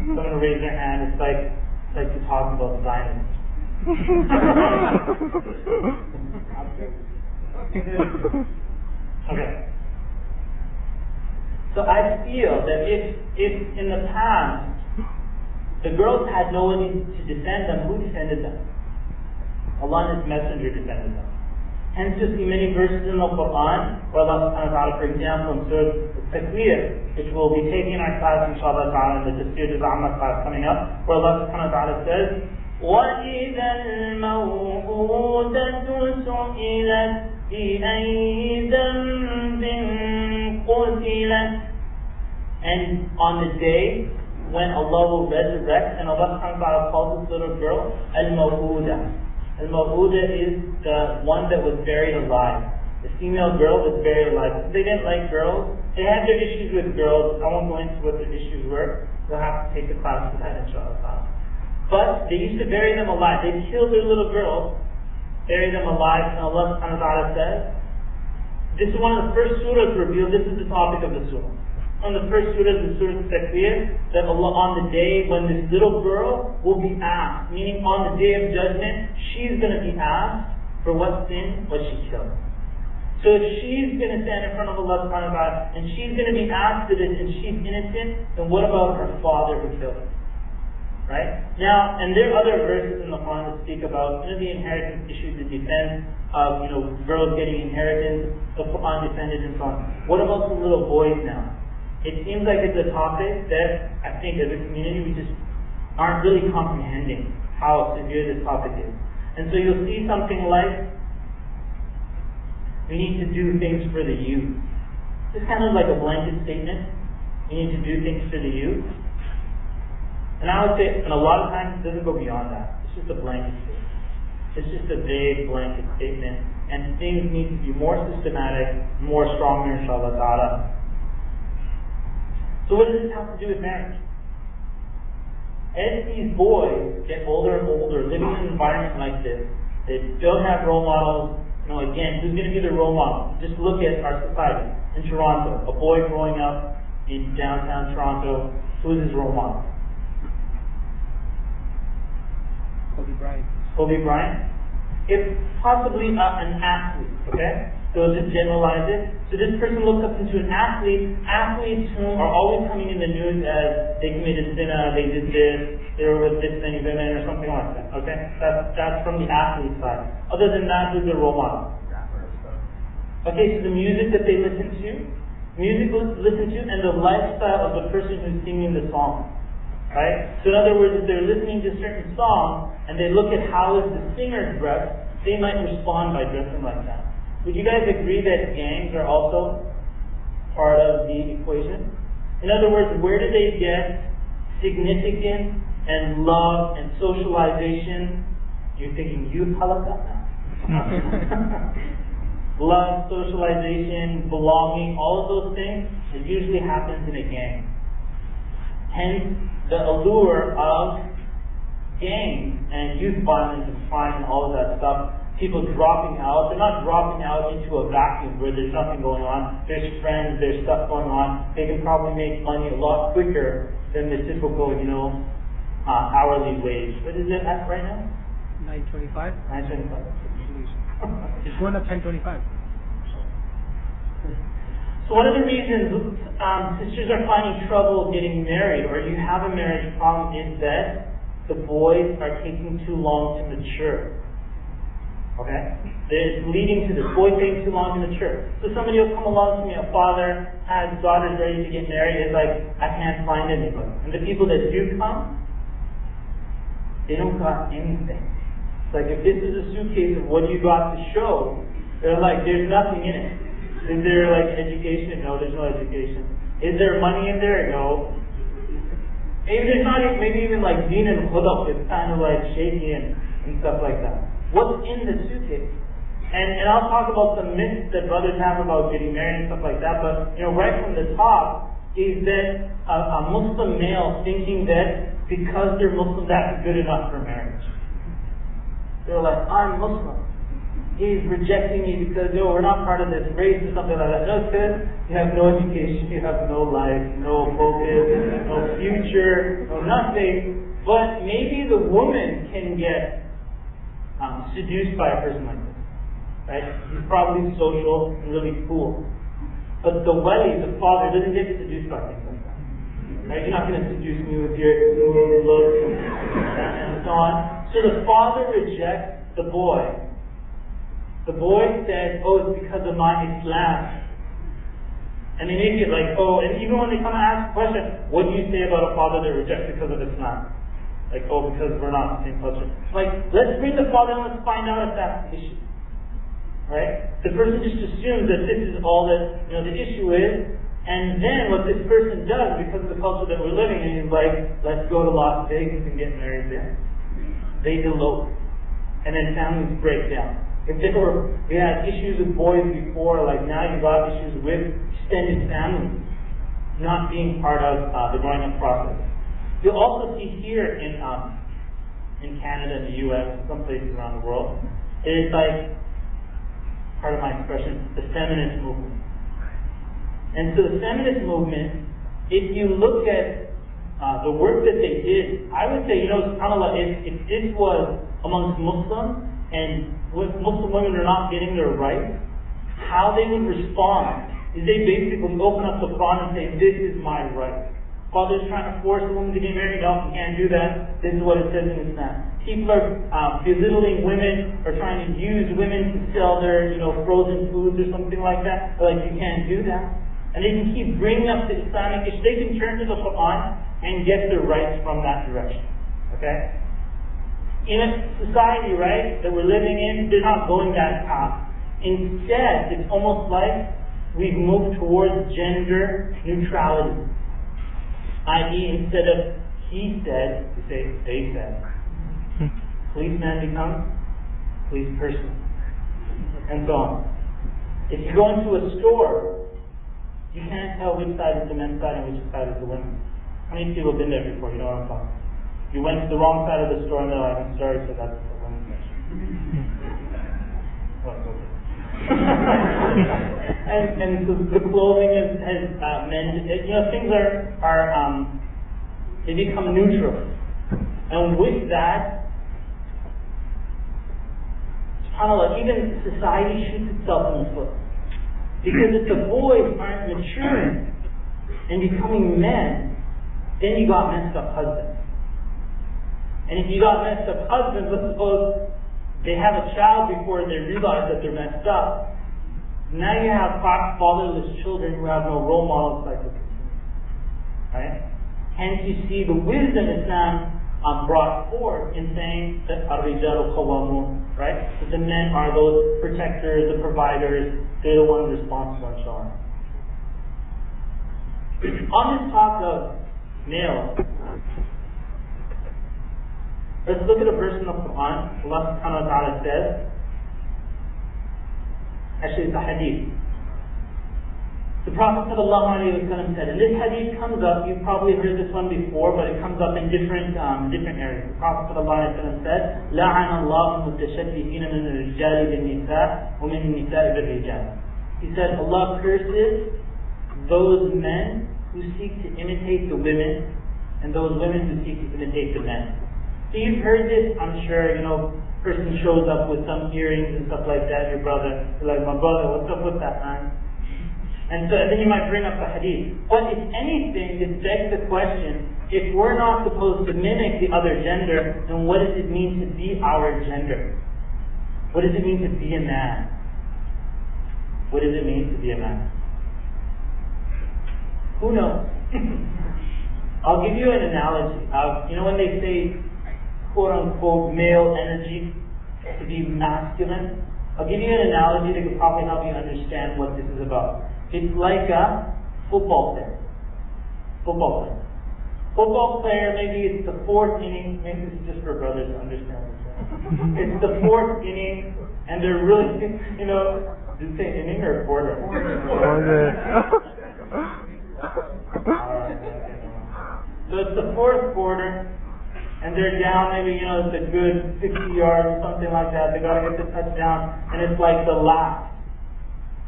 Someone raise their hand. It's like to talk about Zionism. Okay. So I feel that if in the past the girls had no one to defend them, who defended them? Allah and His Messenger defended them. Hence you'll see many verses in the Quran where Allah subhanahu wa ta'ala, for example, in Surah Al-Takwir, which we'll be taking in our class inshallah ta'ala in the Tafsir al-Amma class coming up, where Allah subhanahu wa ta'ala says, وَإِذَا الْمَوْءُودَةُ سُئِلَتْ بِأَيِّ ذَنبٍ قُتِلَتْ. And on the day when Allah will resurrect, and Allah subhanahu wa ta'ala calls this little girl Al-Maw'udah. Al-Maw'udah is the one that was buried alive. The female girl was buried alive. They didn't like girls. They had their issues with girls. I won't go into what their issues were. We'll have to take the class for that inshallah. But they used to bury them alive. They'd kill their little girls, bury them alive, and Allah subhanahu wa ta'ala says, this is one of the first surahs revealed. This is the topic of the surah. One of the first surahs is Surah Takwir, that Allah, on the day when this little girl will be asked, meaning on the day of judgment, she's going to be asked for what sin was she killed. So if she's going to stand in front of Allah subhanahu wa ta'ala and she's going to be asked for this and she's innocent, then what about her father who killed her? Right? Now, and there are other verses in the Quran that speak about the inheritance issues, the defense of girls getting inheritance, the Quran defended and so on. What about the little boys now? It seems like it's a topic that I think as a community we just aren't really comprehending how severe this topic is. And so you'll see something like, we need to do things for the youth. It's kind of like a blanket statement. We need to do things for the youth. And I would say, and a lot of times it doesn't go beyond that. It's just a blanket statement. It's just a vague blanket statement. And things need to be more systematic, more stronger, inshallah ta'ala. So what does this have to do with marriage? As these boys get older and older, living in an environment like this, they don't have role models. Again, who's going to be the role model? Just look at our society. In Toronto, a boy growing up in downtown Toronto, who is his role model? Kobe Bryant. Kobe Bryant? It's possibly an athlete, okay? So just generalize it. So this person looks up into an athlete. Athletes who are always coming in the news as they committed zina, they did this, they were with this many women, or something like that. Okay? That's from the athlete side. Other than that, who's their role model? Okay, so the music that they listen to, and the lifestyle of the person who's singing the song. Right? So in other words, if they're listening to certain songs and they look at how is the singer dressed, they might respond by dressing like that. Would you guys agree that gangs are also part of the equation? In other words, where do they get significance and love and socialization? You're thinking youth halakha? Love, socialization, belonging, all of those things, it usually happens in a gang. Hence, the allure of gangs and youth violence and crime and all of that stuff, people dropping out. They're not dropping out into a vacuum where there's nothing going on. There's friends, there's stuff going on. They can probably make money a lot quicker than the typical, hourly wage. What is it at right now? $9.25. $9.25. It's going up $10.25. So one of the reasons sisters are finding trouble getting married, or you have a marriage problem, is that the boys are taking too long to mature. Okay? It's leading to this boy taking too long to mature. So somebody will come along to me, a father has daughters ready to get married, it's like, I can't find anybody. And the people that do come, they don't got anything. It's like, if this is a suitcase of what you got to show, they're like, there's nothing in it. Is there education? No, there's no education. Is there money in there? No. Maybe there's not even, maybe even deen and khudab, it's kind of shaky and stuff like that. What's in the suitcase? And I'll talk about some myths that brothers have about getting married and stuff like that, but right from the top is that a Muslim male thinking that because they're Muslim, that's good enough for marriage. They're like, I'm Muslim. he's rejecting me because, no, we're not part of this race or something like that. No, sis, you have no education, you have no life, no focus, no future, no nothing. But maybe the woman can get seduced by a person like this, right? He's probably social and really cool. But the wali, the father, doesn't get seduced by things like that. Right? You're not going to seduce me with your looks and so on. So the father rejects the boy. The boy says, oh, it's because of my Islam. And they make it like, oh, and even when they come and ask the question, what do you say about a father that rejects because of Islam? Like, oh, because we're not the same culture. Like, let's bring the father and let's find out if that's the issue. Right? The person just assumes that this is all that, the issue is. And then what this person does, because of the culture that we're living in, is like, let's go to Las Vegas and get married there. They elope. And then families break down. If we had issues with boys before, like now you've got issues with extended families not being part of the growing up process. You'll also see here in Canada and the US, some places around the world, it's like, part of my expression, the feminist movement. And so the feminist movement, if you look at the work that they did, I would say, subhanAllah, if this was amongst Muslims, and Muslim women are not getting their rights, how they would respond is they basically open up the Quran and say, this is my right. Father's trying to force a woman to get married, no, you can't do that. This is what it says in Islam. People are belittling women, or trying to use women to sell their, frozen foods or something like that. They're like, you can't do that. And they can keep bringing up the Islamic issue. They can turn to the Quran and get their rights from that direction. Okay? In a society, right, that we're living in, they're not going that path. Instead, it's almost like we've moved towards gender neutrality. I.e., instead of he said, we say they said. Policeman becomes police person. And so on. If you go into a store, you can't tell which side is the men's side and which side is the women's. How many people have been there before? You know what I'm talking about? You went to the wrong side of the store and they're like, I'm sorry, so that's the women's section. Well, okay. and so the clothing has mended. Things are they become neutral. And with that, subhanAllah, even society shoots itself in the foot. Because if the boys aren't maturing and becoming men, then you got messed up husbands. And if you got messed up husbands, let's suppose they have a child before they realize that they're messed up. Now you have fatherless children who have no role models like this. Right? Hence you see the wisdom Islam brought forth in saying that ar-rijalu qawwamun, right? That the men are those protectors, the providers, they're the ones responsible and so on. On this talk of males, let's look at a verse in the Quran. Allah subhanahu wa ta'ala says, actually it's a hadith. The Prophet ﷺ said, and this hadith comes up, you've probably heard this one before, but it comes up in different areas. The Prophet ﷺ said, لَعَنَ اللَّهُ الْمُتَشَبِّهِينَ مِنَ الرِّجَالِ بِالنِّسَاءِ وَمِنَ النِّسَاءِ بِالرِّجَالِ. He said, Allah curses those men who seek to imitate the women, and those women who seek to imitate the men. So you've heard this, I'm sure, person shows up with some earrings and stuff like that, your brother, you're like, my brother, what's up with that, man? And then you might bring up the hadith. But if anything, it begs the question, if we're not supposed to mimic the other gender, then what does it mean to be our gender? What does it mean to be a man? What does it mean to be a man? Who knows? I'll give you an analogy of, when they say, quote unquote, male energy to be masculine, I'll give you an analogy that could probably help you understand what this is about. It's like a football player. Football player, maybe it's the fourth inning, maybe this is just for brothers to understand this. It's the fourth inning, and they're really, did you say inning or quarter? So it's the fourth quarter, and they're down maybe, it's a good 60 yards, something like that. They got to get the touchdown, and it's like the last